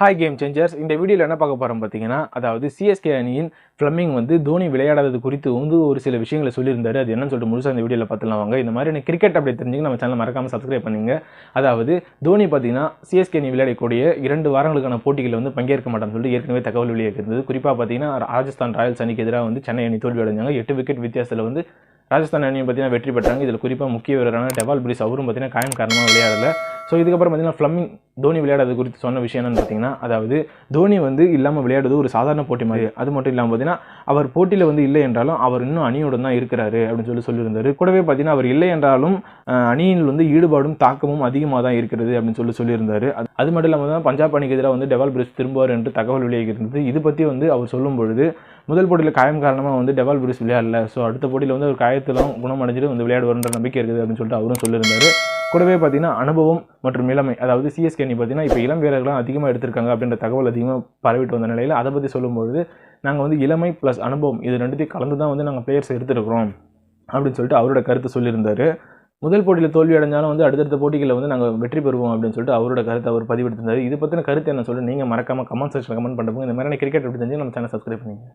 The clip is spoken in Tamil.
Hi game changers. இந்த வீடியோவில் என்ன பார்க்க போகிறோம் பார்த்தீங்கன்னா, அதாவது சிஎஸ்கே அணியின் ஃப்ளமிங் வந்து தோனி விளையாடாதது குறித்து ஒரு சில விஷயங்களை சொல்லியிருந்தாரு. அது என்னன்னு சொல்லிட்டு முழுசாக இந்த வீடியோவில் பார்த்துலாம் வாங்க. இந்த மாதிரி கிரிக்கெட் அப்படி தெரிஞ்சுங்க நம்ம சேனல் மறக்காமல் சப்ஸ்கிரைப் பண்ணுங்க. அதாவது தோனி பார்த்தீங்கன்னா சிஎஸ்கே அணி விளையாடக்கூடிய 2 வாரங்களுக்கான போட்டிகளில் வந்து பங்கேற்க மாட்டான்னு சொல்லிட்டு ஏற்கனவே தகவல் வெளியாகிருந்தது. குறிப்பாக பார்த்தீங்கன்னா ராஜஸ்தான் ராயல்ஸ் அணிக்கு எதிராக வந்து சென்னை அணி தோல்வி அடைஞ்சாங்க. 8 விக்கெட் வித்தியாசத்தில் வந்து ராஜஸ்தான் அணியை பார்த்தீங்கன்னா வெற்றி பெற்றாங்க. இதில் குறிப்பாக முக்கிய வீரரான டெவால் பிரிஸ் அவரும் பார்த்தீங்கன்னா காயம் காரணமாக விளையாடலை. ஸோ இதுக்கப்புறம் பார்த்தீங்கன்னா ஃப்ளமிங் தோனி விளையாடுறது குறித்து சொன்ன விஷயம் என்னன்னு பார்த்தீங்கன்னா, அதாவது தோனி வந்து இல்லாமல் விளையாடுறது ஒரு சாதாரண போட்டி மாதிரி. அது மட்டும் இல்லாமல் பார்த்தீங்கன்னா அவர் போட்டியில் வந்து இல்லை என்றாலும் அவர் இன்னும் அணியோடு தான் இருக்கிறாரு அப்படின்னு சொல்லியிருந்தாரு. கூடவே பார்த்தீங்கன்னா அவர் இல்லை என்றாலும் அணியில் வந்து ஈடுபாடும் தாக்கமும் அதிகமாக தான் இருக்கிறது அப்படின்னு சொல்லியிருந்தாரு. அது மட்டும் இல்லாமல் தான் பஞ்சாப் அணிக்கு எதிராக வந்து டெவால் பிரிஸ் திரும்புவார் என்று தகவல் வெளியாகியிருந்தது. இது பற்றி வந்து அவர் சொல்லும் பொழுது முதல் போட்டியில் காயம் காரணமாக வந்து டெவால் பிரிஸ் விளையாடல. ஸோ அடுத்த போட்டியில் வந்து ஒரு காயத்திலும் குணமடைஞ்சிட்டு வந்து விளையாடுவார்ன்ற நம்பிக்கை இருக்குது அப்படின்னு சொல்லிட்டு அவரும் சொல்லியிருந்தாரு. கூடவே பார்த்தீங்கன்னா அனுபவம் மற்றும் இளமை, அதாவது சிஎஸ்கே அணி பார்த்தீங்கன்னா இப்போ இளம் வீரர்களும் அதிகமாக எடுத்திருக்காங்க அப்படின்ற தகவல் அதிகமாக பரவிட்டு வந்த நிலையில் அதை பற்றி சொல்லும்பொழுது நாங்கள் வந்து இளமை ப்ளஸ் அனுபவம் இது ரெண்டுத்தையும் கலந்து தான் வந்து நாங்கள் பிளேயர்ஸ் எடுத்துருக்கிறோம் அப்படின்னு சொல்லிட்டு அவரோட கருத்து சொல்லியிருந்தார். முதல் போட்டியில் தோல்வி அடைஞ்சாலும் வந்து அடுத்தடுத்த போட்டிகளில் வந்து நாங்கள் வெற்றி பெறுவோம் அப்படின்னு சொல்லிட்டு அவரோட கருத்தை அவர் பதிவெடுத்திருந்தார். இது பற்றின கருத்து என்ன சொல்லிட்டு நீங்கள் மறக்காமல் கமெண்ட் செக்ஷனில் கமெண்ட் பண்ணுறப்போ இந்த மாதிரியான கிரிக்கெட் எப்படி தெரிஞ்சு நம்ம சேனல் சப்ஸ்கிரைப் பண்ணுங்கள்.